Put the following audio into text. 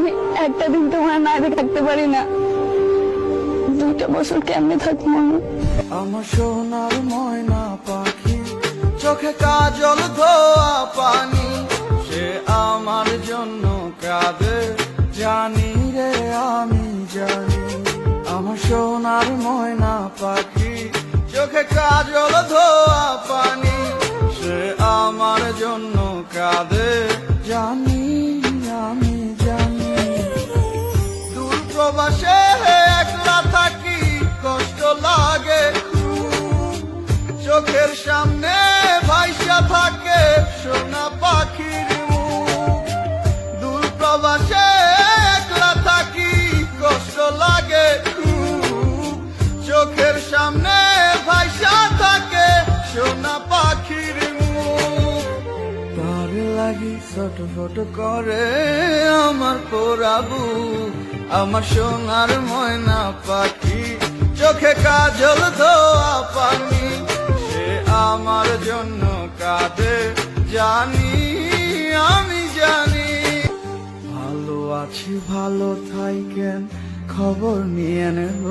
আমি একটা দিন তোমার না দেখে থাকতে পারি না। 2টা বছর কেমনে থাকবো আমি? আমার সোনার ময়না পাখি, চোখে কাজল ধোয়া পানি, সে আমার জন্য কাঁদে জানি রে আমি জানি। আমার সোনার ময়না পাখি, চোখে কাজল ধোয়া পানি, সে আমার জন্য কাঁদে জানি আমি জানি। দূর প্রবাসে একলা থাকি, কষ্ট লাগে খুব, চোখের সামনে ভাইসা থাকে সোনা পাখির মুখ। দূর প্রবাসে একলা থাকি, কষ্ট লাগে খুব, চোখের সামনে ভাইসা থাকে সোনা পাখির মুখ। তার লাগি ছটফট করে আমার পোড়াবু, আমার সোনার ময়না পাখি, চোখে কাজল ধোয়া পানি, সে আমার জন্য কাঁদে জানি আমি জানি। ভালো আছি ভালো থাইকেন, খবর নিয়ে নেব।